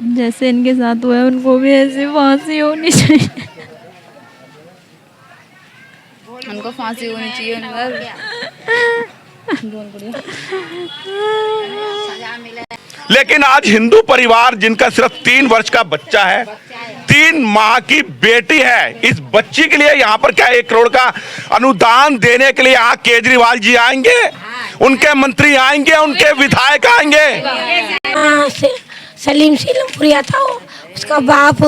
जैसे इनके साथ हुआ है उनको भी ऐसी फांसी होनी चाहिए। उनको फांसी होनी चाहिए लेकिन आज हिंदू परिवार जिनका सिर्फ 3 वर्ष का बच्चा है, 3 माह की बेटी है, इस बच्ची के लिए यहाँ पर क्या 1 करोड़ का अनुदान देने के लिए यहाँ केजरीवाल जी आएंगे, उनके मंत्री आएंगे, उनके विधायक आएंगे। सलीम सीलमपुरिया था वो, उसका बाप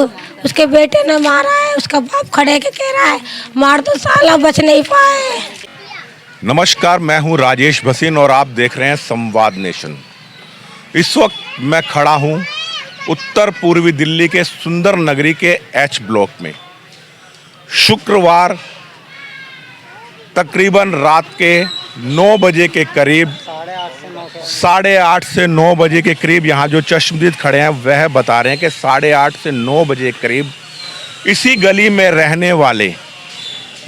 उसके बेटे ने मारा है, उसका बाप खड़े के कह रहा है मार दो साला, बच नहीं पाए। नमस्कार, मैं हूं राजेश भसीन और आप देख रहे हैं संवाद नेशन। इस वक्त मैं खड़ा हूं उत्तर पूर्वी दिल्ली के सुंदर नगरी के एच ब्लॉक में। शुक्रवार तकरीबन रात के 9 बजे के करीब, 8:30 से 9 बजे के करीब, यहाँ जो चश्मदीद खड़े हैं वह बता रहे हैं कि 8:30 से 9 बजे के करीब इसी गली में रहने वाले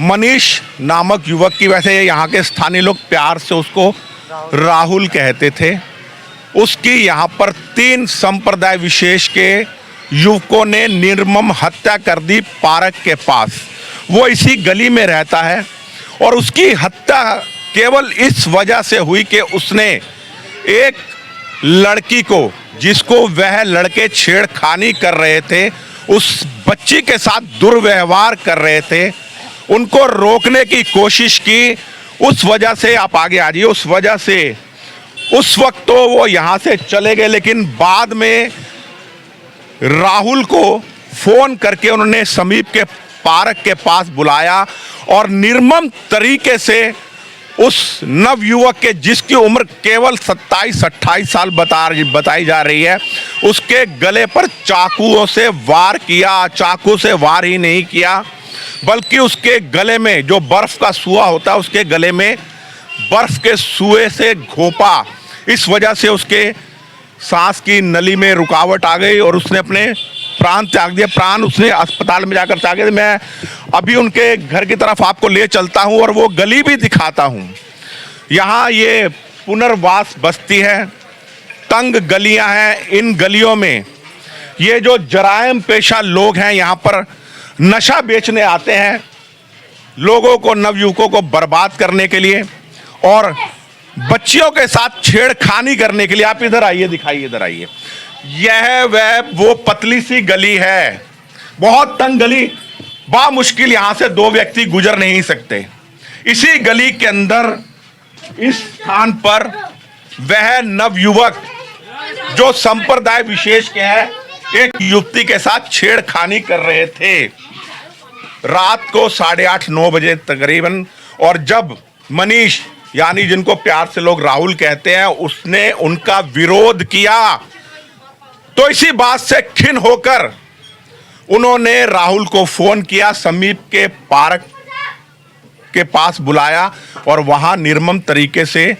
मनीष नामक युवक की, वैसे यहाँ के स्थानीय लोग प्यार से उसको राहुल कहते थे, उसकी यहाँ पर 3 संप्रदाय विशेष के युवकों ने निर्मम हत्या कर दी पार्क के पास। वो इसी गली में रहता है और उसकी हत्या केवल इस वजह से हुई कि उसने एक लड़की को, जिसको वह लड़के छेड़खानी कर रहे थे, उस बच्ची के साथ दुर्व्यवहार कर रहे थे, उनको रोकने की कोशिश की। उस वजह से आप आगे आ जाइए। उस वजह से उस वक्त तो वो यहाँ से चले गए, लेकिन बाद में राहुल को फोन करके उन्होंने समीप के पार्क के पास बुलाया और निर्मम तरीके से उस नवयुवक के, जिसकी उम्र केवल 27-28 साल बताई जा रही है, उसके गले पर चाकुओं से वार किया। चाकू से वार ही नहीं किया बल्कि उसके गले में जो बर्फ का सुआ होता है, उसके गले में बर्फ के सुए से घोंपा। इस वजह से उसके सांस की नली में रुकावट आ गई और उसने अपने प्राण त्याग दिए। प्राण उसने अस्पताल में जाकर त्याग दिए। मैं अभी उनके घर की तरफ आपको ले चलता हूं और वो गली भी दिखाता हूं। यहाँ ये पुनर्वास बस्ती है, तंग गलियां हैं। इन गलियों में ये जो जराइम पेशा लोग हैं यहाँ पर नशा बेचने आते हैं, लोगों को, नवयुवकों को बर्बाद करने के लिए और बच्चियों के साथ छेड़खानी करने के लिए। आप इधर आइए, दिखाइए, इधर आइए। यह वो पतली सी गली है, बहुत तंग गली, बामुश्किल यहां से 2 व्यक्ति गुजर नहीं सकते। इसी गली के अंदर इस स्थान पर वह नवयुवक जो संप्रदाय विशेष के हैं, एक युवती के साथ छेड़खानी कर रहे थे रात को 8:30-9 बजे तकरीबन। और जब मनीष, यानी जिनको प्यार से लोग राहुल कहते हैं, उसने उनका विरोध किया तो इसी बात से खिन्न होकर उन्होंने राहुल को फोन किया, समीप के पार्क के पास बुलाया और वहां निर्मम तरीके से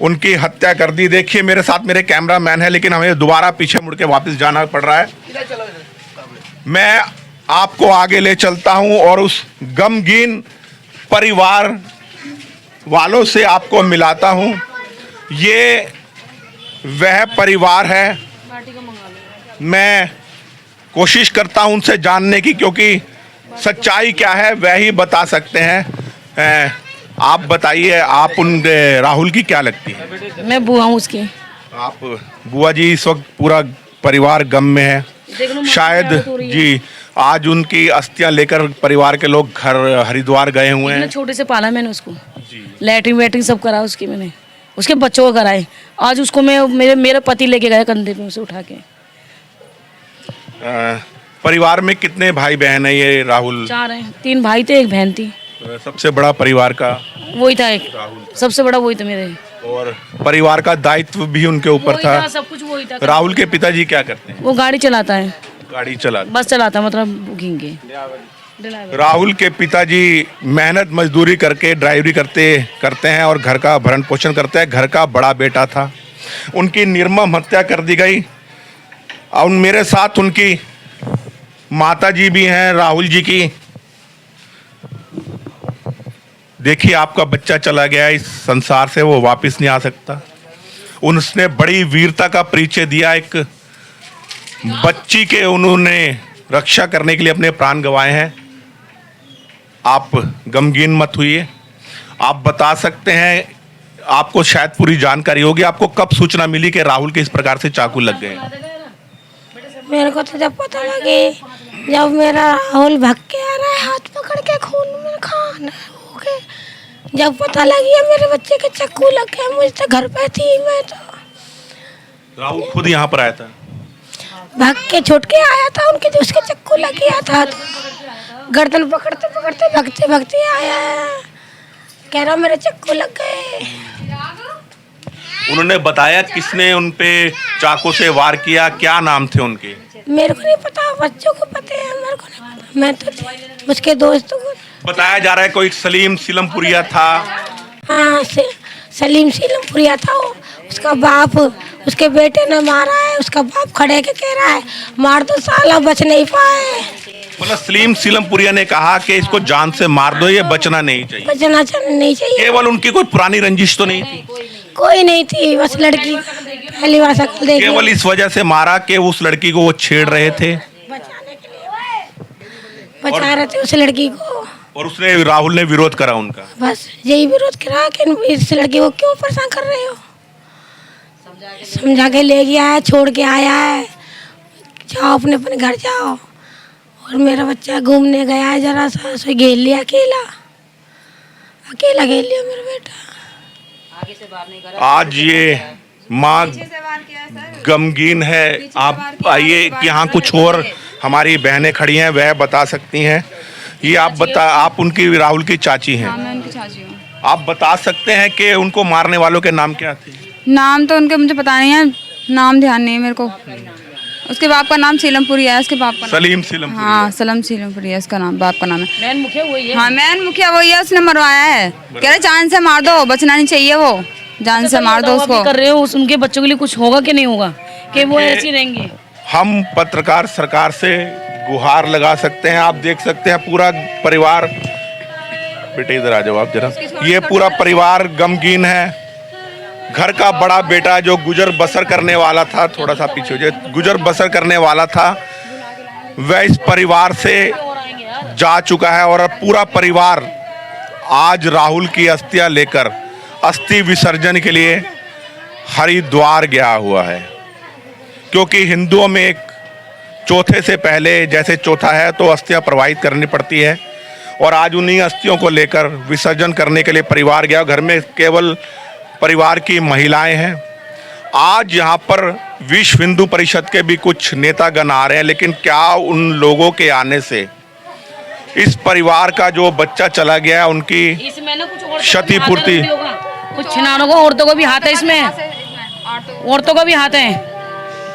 उनकी हत्या कर दी। देखिए मेरे साथ मेरे कैमरामैन है, लेकिन हमें दोबारा पीछे मुड़ के वापस जाना पड़ रहा है। मैं आपको आगे ले चलता हूं और उस गमगीन परिवार वालों से आपको मिलाता हूं। ये वह परिवार है। मैं कोशिश करता हूं उनसे जानने की, क्योंकि सच्चाई क्या है वह ही बता सकते हैं। आप बताइए, आप उन राहुल की क्या लगती है? मैं बुआ हूँ उसकी। आप बुआ जी, इस वक्त पूरा परिवार गम में है शायद जी। आज उनकी अस्थियां लेकर परिवार के लोग घर हरिद्वार गए हुए हैं। छोटे से पाला मैंने उसको, लैट्रिन वैट्रिन सब करा उसकी, मैंने उसके बच्चों को कराए। आज उसको मैं मेरे पति लेके गए कंधे पे उसे उठा के। परिवार में कितने भाई बहन है ये राहुल? 4 हैं, 3 भाई थे, 1 बहन थी। सबसे बड़ा परिवार का वही था, एक सबसे बड़ा वही था मेरे। और परिवार का दायित्व भी उनके ऊपर था, सब कुछ वही था। राहुल के पिताजी क्या करते हैं? वो गाड़ी चलाता है, गाड़ी चलाता, बस चलाता, मतलब बुकिंग के। राहुल के पिताजी मेहनत मजदूरी करके ड्राइवरी करते हैं और घर का भरण पोषण करते हैं। घर का बड़ा बेटा था, उनकी निर्मम हत्या कर दी गई। और मेरे साथ उनकी माता जी भी हैं, राहुल जी की। देखिए, आपका बच्चा चला गया इस संसार से, वो वापस नहीं आ सकता। उसने बड़ी वीरता का परिचय दिया, एक बच्ची के उन्होंने रक्षा करने के लिए अपने प्राण गंवाए हैं। आप गमगीन मत हुइए। आप बता सकते हैं, आपको शायद पूरी जानकारी होगी, आपको कब सूचना मिली कि राहुल के इस प्रकार से चाकू लग गए? मेरे को तो जब पता लगे, जब मेरा राहुल भाग के आ रहा है हाथ पकड़ के, खून में खाना हो गए, जब पता लगी मेरे बच्चे के चाकू लग गए, मुझे तो घर पे थी मैं तो। राहुल खुद यहाँ पर आया था? भाग के छूट के आया था उनके, जो उसके चाकू लग गया था तो गर्दन पकड़ते पकड़ते भागते भागते आया है, कह रहा मेरे चाकू लग गए। उन्होंने बताया किसने उन पे चाकू से वार किया, क्या नाम थे उनके? मेरे को नहीं पता, बच्चों को पता है, मेरे को नहीं पता। मैं तो उसके दोस्तों को बताया जा रहा है कोई सलीम सीलमपुरिया था। हाँ, सलीम सीलमपुरिया था वो। उसका बाप, उसके बेटे ने मारा है, उसका बाप खड़े के कह रहा है मार दो साला, बच नहीं पाए। मतलब सलीम सीलमपुरिया ने कहा कि इसको जान से मार दो, ये बचना नहीं चाहिए। बचना नहीं चाहिए। केवल उनकी कोई पुरानी रंजिश तो नहीं थी? कोई नहीं थी, बस लड़की पहली बार शक्ल देखी। केवल इस वजह से मारा कि उस लड़की को वो छेड़ रहे थे, बचाने के लिए बचा रहे थे उस लड़की को, और उसने, राहुल ने विरोध करा उनका। बस यही विरोध करा कि इस लड़की को क्यों परेशान कर रहे हो। समझा के ले गया है, छोड़ के आया है, जाओ अपने अपने घर जाओ। और मेरा बच्चा घूमने गया है, जरा सा सो घेर लिया, अकेला घेर लिया मेरा बेटा। आज ये माँ गमगीन है। आप आइए, यहाँ कुछ और हमारी बहनें खड़ी हैं, वह बता सकती हैं। ये आप उनकी, राहुल की चाची हैं। मैं उनकी चाची हूँ। आप बता सकते हैं कि उनको मारने वालों के नाम क्या थे? नाम तो उनके मुझे पता नहीं है, नाम ध्यान नहीं है मेरे को। उसके बाप का नाम सीलमपुरी है, उसके बाप का सलीम सीलमपुरी। हाँ, सलीम सीलमपुरी है उसका नाम, बाप का नाम है। मैन मुखिया वही है। हाँ, मैन मुखिया वही है, उसने मरवाया है। कह रहे जान से मार दो, बचना नहीं चाहिए, वो जान से मार दो उसको। कर रहे हो, उनके बच्चों के लिए कुछ होगा कि नहीं होगा, कि वो ऐसे रहेंगे? हम पत्रकार सरकार से गुहार लगा सकते हैं। आप देख सकते हैं पूरा परिवार, बेटे इधर आ जाओ आप जरा। ये पूरा परिवार गमगीन है। घर का बड़ा बेटा जो गुजर बसर करने वाला था, थोड़ा सा पीछे हो जाए, गुजर बसर करने वाला था, वह इस परिवार से जा चुका है। और अब पूरा परिवार आज राहुल की अस्थियां लेकर अस्थि विसर्जन के लिए हरिद्वार गया हुआ है, क्योंकि हिंदुओं में एक चौथे से पहले, जैसे चौथा है तो अस्थियां प्रवाहित करनी पड़ती है, और आज उन्हीं अस्थियों को लेकर विसर्जन करने के लिए परिवार गया। घर में केवल परिवार की महिलाएं हैं। आज यहाँ पर विश्व हिंदू परिषद के भी कुछ नेतागण आ रहे हैं, लेकिन क्या उन लोगों के आने से इस परिवार का जो बच्चा चला गया है उनकी इसमें ना कुछ क्षतिपूर्ति? कुछ छिनारों को, औरतों को भी हाथ है इसमें, औरतों का भी हाथ है।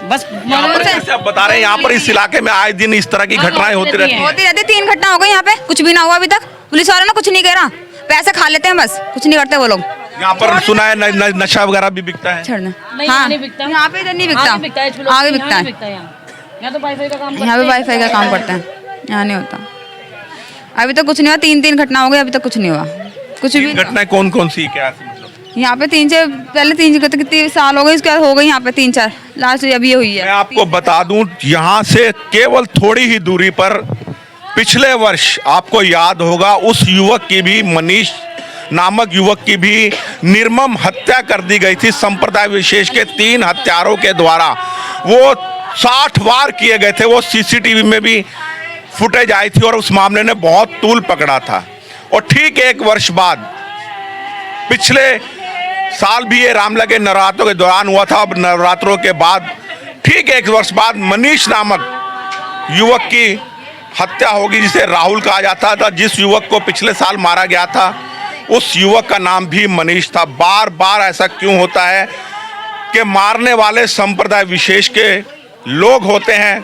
बस यहाँ पर जैसे आप बता रहे हैं, यहाँ पर इस इलाके में आए दिन इस तरह की घटनाएं होती रहती हैं। 3 घटना हो गई यहाँ पे, कुछ भी ना हुआ अभी तक। पुलिस वालों ने कुछ नहीं कह रहा, पैसे खा लेते हैं बस, कुछ नहीं करते वो लोग। यहाँ पर सुना है नशा वगैरह भी बिकता है। छोड़ना, हाँ, नहीं बिकता। यहाँ पे इधर नहीं बिकता, आगे बिकता है। यहाँ तो वाईफाई का काम, यहाँ पे वाईफाई का काम करते हैं, यहाँ नहीं होता। अभी तक कुछ नहीं हुआ, 3 घटना हो गई, अभी तक कुछ नहीं हुआ, कुछ भी। घटनाएं कौन कौन सी, क्या? यहाँ पे 3 कितने साल हो गए, इसके बाद हो गई यहाँ पे 3-4, लास्ट अभी ये हुई है। मैं आपको बता दूं, यहाँ से केवल थोड़ी ही दूरी पर पिछले वर्ष आपको याद होगा उस युवक की भी, मनीष नामक युवक की भी निर्मम हत्या कर दी गई थी संप्रदाय विशेष के 3 हत्यारों के द्वारा। वो 60 वार किए गए थे, वो सीसीटीवी में भी फुटेज आई थी और उस मामले ने बहुत तूल पकड़ा था। और ठीक 1 वर्ष बाद, पिछले साल भी ये रामलगे नवरात्रों के दौरान हुआ था। अब नवरात्रों के बाद ठीक 1 वर्ष बाद मनीष नामक युवक की हत्या होगी, जिसे राहुल कहा जाता था। जिस युवक को पिछले साल मारा गया था उस युवक का नाम भी मनीष था। बार बार ऐसा क्यों होता है कि मारने वाले संप्रदाय विशेष के लोग होते हैं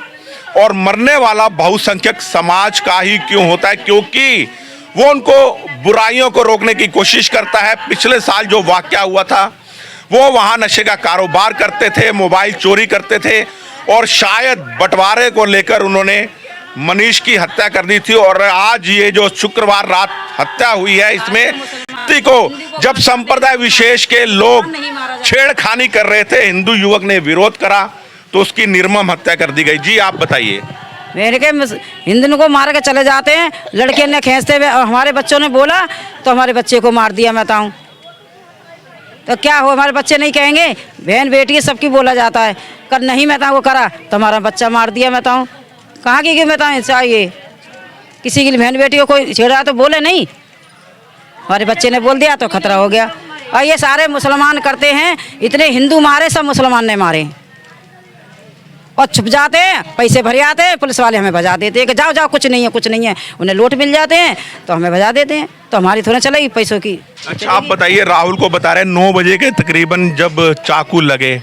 और मरने वाला बहुसंख्यक समाज का ही क्यों होता है? क्योंकि वो उनको बुराइयों को रोकने की कोशिश करता है। पिछले साल जो वाकया हुआ था, वो वहाँ नशे का कारोबार करते थे, मोबाइल चोरी करते थे, और शायद बंटवारे को लेकर उन्होंने मनीष की हत्या कर दी थी। और आज ये जो शुक्रवार रात हत्या हुई है, इसमें व्यक्ति को जब संप्रदाय विशेष के लोग छेड़खानी कर रहे थे, हिंदू युवक ने विरोध करा, तो उसकी निर्मम हत्या कर दी गई। जी आप बताइए। मेरे के हिंदू को मार के चले जाते हैं, लड़के ने खींचते हुए हमारे बच्चों ने बोला तो हमारे बच्चे को मार दिया। मैं बताऊँ तो क्या हो, हमारे बच्चे नहीं कहेंगे? बहन बेटी सबकी बोला जाता है, कर नहीं मैं वो करा तो हमारा बच्चा मार दिया। मैं बताऊँ कहाँ की मैं बताऊँ चाहिए, किसी की बहन बेटी को कोई छेड़ा तो बोले नहीं, हमारे बच्चे ने बोल दिया तो खतरा हो गया। और ये सारे मुसलमान करते हैं, इतने हिंदू मारे सब मुसलमान ने मारे, और छुप जाते हैं, पैसे भर आते हैं, पुलिस वाले हमें भजा देते हैं कि जाओ जाओ कुछ नहीं है कुछ नहीं है। उन्हें लूट मिल जाते हैं तो हमें भजा देते हैं, तो हमारी थोड़ा चलेगी पैसों की। अच्छा आप बताइए, राहुल को बता रहे हैं 9 बजे के तकरीबन जब चाकू लगे,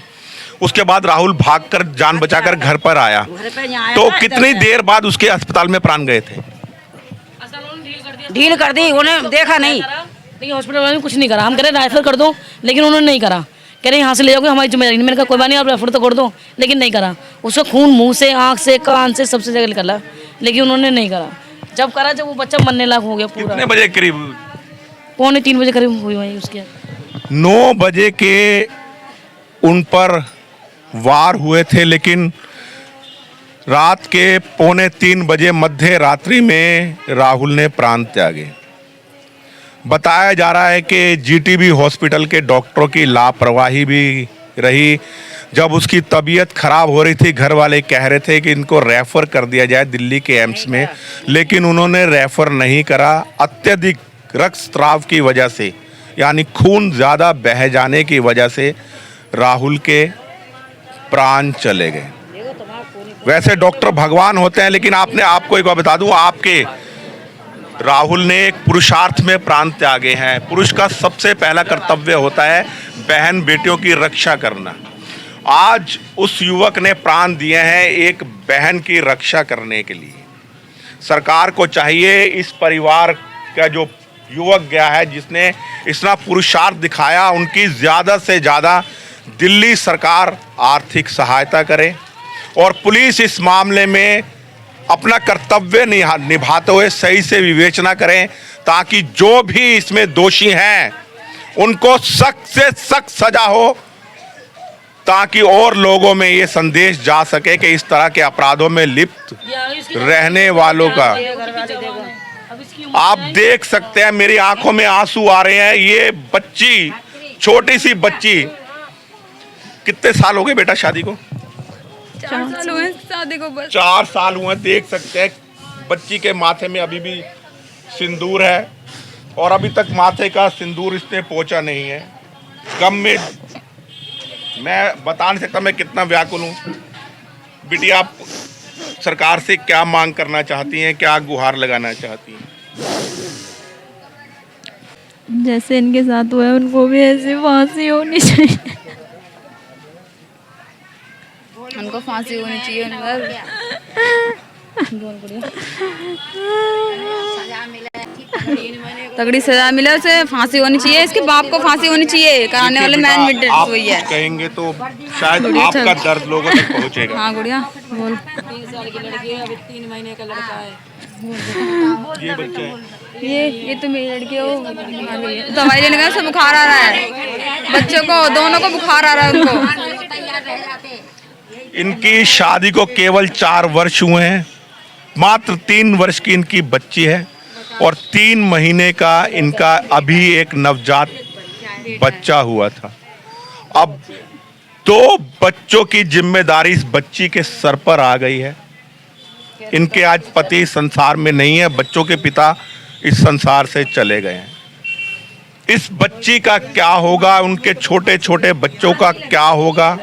उसके बाद राहुल भागकर जान बचाकर घर पर आया, तो कितनी देर बाद उसके अस्पताल में प्राण गए थे? ढील कर दी, उन्हें देखा नहीं। लेकिन हॉस्पिटल वाले ने कुछ नहीं करा। हम कह रहे रेफर कर दो, लेकिन उन्होंने नहीं करा। कह रहे यहाँ से ले जाओगे, हमारी जिम्मेदारी नहीं। मैंने कहा कोई बात नहीं, आप रेफर तो कर दो, लेकिन नहीं करा। उसका खून मुंह से, आँख से, कान से, सबसे जगह निकला, लेकिन उन्होंने नहीं करा। जब करा जब वो बच्चा मरने लायक हो गया पूरा। कितने बजे करीब? 2:45 बजे करीब हुई वही उसके। 9 बजे के उन पर वार हुए थे, लेकिन रात के 2:45 बजे मध्य रात्रि में राहुल ने प्राण त्यागे। बताया जा रहा है कि जीटीबी हॉस्पिटल के डॉक्टरों की लापरवाही भी रही। जब उसकी तबीयत खराब हो रही थी, घर वाले कह रहे थे कि इनको रेफ़र कर दिया जाए दिल्ली के एम्स में, लेकिन उन्होंने रेफ़र नहीं करा। अत्यधिक रक्तस्राव की वजह से, यानी खून ज़्यादा बह जाने की वजह से राहुल के प्राण चले गए। वैसे डॉक्टर भगवान होते हैं, लेकिन आपको एक बात बता दूं, आपके राहुल ने एक पुरुषार्थ में प्राण त्यागे हैं। पुरुष का सबसे पहला कर्तव्य होता है बहन बेटियों की रक्षा करना। आज उस युवक ने प्राण दिए हैं एक बहन की रक्षा करने के लिए। सरकार को चाहिए इस परिवार का जो युवक गया है, जिसने इतना पुरुषार्थ दिखाया, उनकी ज़्यादा से ज़्यादा दिल्ली सरकार आर्थिक सहायता करे और पुलिस इस मामले में अपना कर्तव्य निभाते हुए सही से विवेचना करें, ताकि जो भी इसमें दोषी हैं उनको सख्त से सख्त सजा हो, ताकि और लोगों में ये संदेश जा सके कि इस तरह के अपराधों में लिप्त रहने वालों का। आप देख सकते हैं, मेरी आंखों में आंसू आ रहे हैं। ये बच्ची, छोटी सी बच्ची, कितने साल हो गए बेटा शादी को? 4 साल हुए शादी को बस। 4 साल हुए। देख सकते हैं बच्ची के माथे में अभी भी सिंदूर है, और अभी तक माथे का सिंदूर इसने पोंछा नहीं है। गम में मैं बता नहीं सकता मैं कितना व्याकुल हूँ। बिटिया, आप सरकार से क्या मांग करना चाहती हैं, क्या गुहार लगाना चाहती हैं? जैसे इनके साथ हुआ है उनको भी ऐसी फांसी होनी चाहिए। उनको फांसी होनी चाहिए, तगड़ी सजा मिले, उसे फांसी होनी चाहिए। इसके बाप को फांसी होनी चाहिए। कराने वाले मैन विटनेस वही है। कहेंगे तो शायद आपका दर्द लोगों तक पहुंचेगा। हाँ गुड़िया बोल। 3 साल की लड़की है, अभी 3 महीने का लड़का है। ये बच्चा है, ये तो मेरी लड़की है, वो दवाई लेने गए, सब बुखार आ रहा है बच्चों को, दोनों को बुखार आ रहा है उनको। इनकी शादी को केवल 4 वर्ष हुए हैं। मात्र 3 वर्ष की इनकी बच्ची है और 3 महीने का इनका अभी एक नवजात बच्चा हुआ था। अब 2 बच्चों की जिम्मेदारी इस बच्ची के सर पर आ गई है। इनके आज पति संसार में नहीं है, बच्चों के पिता इस संसार से चले गए हैं। इस बच्ची का क्या होगा, उनके छोटे छोटे बच्चों का क्या होगा,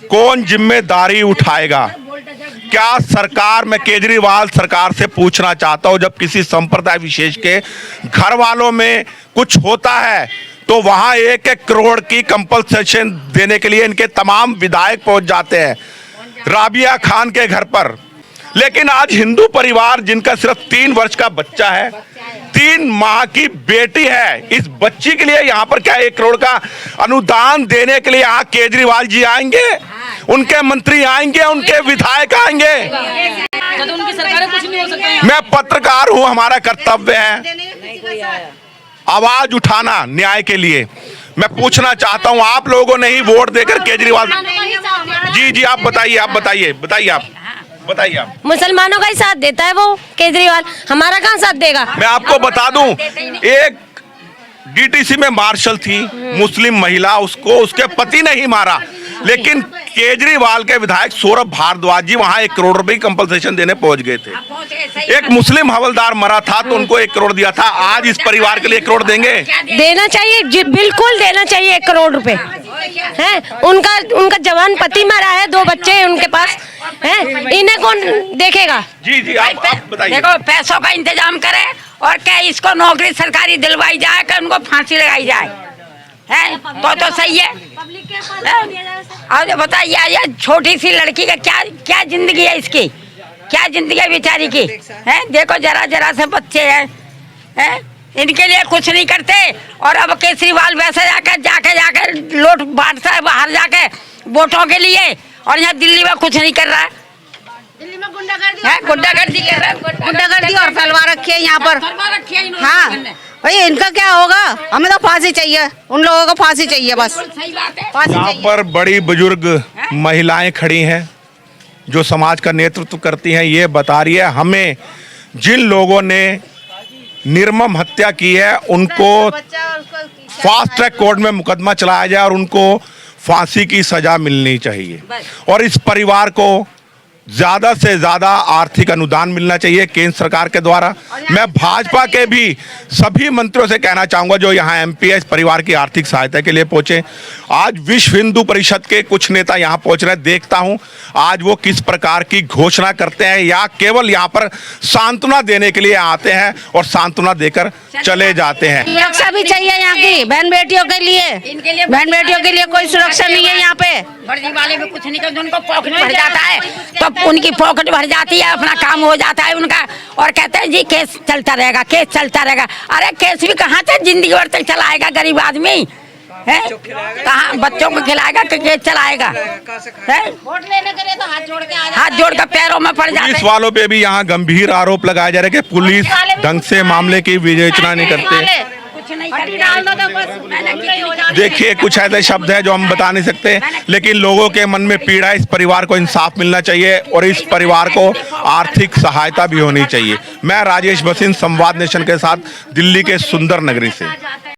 कौन जिम्मेदारी उठाएगा? क्या सरकार, मैं केजरीवाल सरकार से पूछना चाहता हूं, जब किसी संप्रदाय विशेष के घर वालों में कुछ होता है तो वहां 1-1 करोड़ की कंपनसेशन देने के लिए इनके तमाम विधायक पहुंच जाते हैं राबिया खान के घर पर। लेकिन आज हिंदू परिवार जिनका सिर्फ 3 वर्ष का बच्चा है, 3 माह की बेटी है, इस बच्ची के लिए यहाँ पर क्या 1 करोड़ का अनुदान देने के लिए यहाँ केजरीवाल जी आएंगे, उनके मंत्री आएंगे, उनके विधायक आएंगे? तो उनकी सरकार कुछ नहीं हो सकता। मैं पत्रकार हूँ, हमारा कर्तव्य है आवाज उठाना न्याय के लिए। मैं पूछना चाहता हूं, आप लोगों ने ही वोट देकर केजरीवाल। जी आप बताइए आप। मुसलमानों का ही साथ देता है वो केजरीवाल, हमारा कहाँ साथ देगा। मैं आपको बता दूं, एक डीटीसी में मार्शल थी मुस्लिम महिला, उसको उसके पति ने ही मारा, लेकिन केजरीवाल के विधायक सौरभ भारद्वाज जी वहां 1 करोड़ रुपए की कंपनसेशन देने पहुंच गए थे। एक मुस्लिम हवलदार मरा था तो उनको 1 करोड़ दिया था, आज इस परिवार के लिए 1 करोड़ देंगे? देना चाहिए जी, बिल्कुल देना चाहिए 1 करोड़ रुपए है। उनका जवान पति मरा है, 2 बच्चे हैं उनके पास है, इन्हें कौन देखेगा। जी आप बताइए। देखो पैसों का इंतजाम करे और क्या इसको नौकरी सरकारी दिलवाई जाए, कि उनको फांसी लगाई जाए, है तो सही है। और बताइए ये छोटी सी लड़की का क्या जिंदगी है, इसकी क्या जिंदगी है बेचारी की, है। देखो जरा से बच्चे हैं, इनके लिए कुछ नहीं करते। और अब केजरीवाल वैसे जाके लूट बांटता है बाहर जाके वोटों के लिए, और यहाँ दिल्ली में कुछ नहीं कर रहा है। दिल्ली में गुंडागर्दी कर रहा है, गुंडागर्दी और फैलवा रखी है यहाँ पर। हाँ भाई, इनका क्या होगा, हमें तो फांसी चाहिए, उन लोगों को फांसी चाहिए बस। यहाँ पर बड़ी बुजुर्ग महिलाएं खड़ी हैं जो समाज का नेतृत्व करती हैं। ये बता रही है हमें जिन लोगों ने निर्मम हत्या की है उनको फास्ट ट्रैक कोर्ट में मुकदमा चलाया जाए और उनको फांसी की सजा मिलनी चाहिए, और इस परिवार को ज्यादा से ज्यादा आर्थिक अनुदान मिलना चाहिए केंद्र सरकार के द्वारा। मैं भाजपा के भी सभी मंत्रियों से कहना चाहूंगा जो यहाँ एमपी है, इस परिवार की आर्थिक सहायता के लिए पहुंचे। आज विश्व हिंदू परिषद के कुछ नेता यहाँ पहुंच रहे हैं, देखता हूं आज वो किस प्रकार की घोषणा करते हैं, या केवल यहाँ पर सांत्वना देने के लिए आते हैं और सांत्वना देकर चले जाते हैं। सुरक्षा भी चाहिए यहाँ की बहन बेटियों के लिए, बहन बेटियों के लिए कोई सुरक्षा नहीं है यहाँ पे। वर्दी वाले में कुछ नहीं करते, उनको पॉकेट भर जाता है, तो उनकी पॉकेट भर जाती है, अपना काम हो जाता है उनका, और कहते हैं जी केस चलता रहेगा, केस चलता रहेगा। अरे केस भी कहाँ से जिंदगी भर तक चलाएगा गरीब आदमी, है कहाँ बच्चों को खिलाएगा कि केस चलाएगा, है वोट लेने के लिए तो हाथ जोड़ कर पैरों में पड़ जाते। पुलिस वालों पे भी यहाँ गंभीर आरोप लगाया जा रहा है कि पुलिस ढंग से मामले की विवेचना नहीं करते। देखिए कुछ ऐसे शब्द है जो हम बता नहीं सकते, लेकिन लोगों के मन में पीड़ा है। इस परिवार को इंसाफ मिलना चाहिए और इस परिवार को आर्थिक सहायता भी होनी चाहिए। मैं राजेश बसिन, संवाद नेशन के साथ, दिल्ली के सुंदर नगरी से।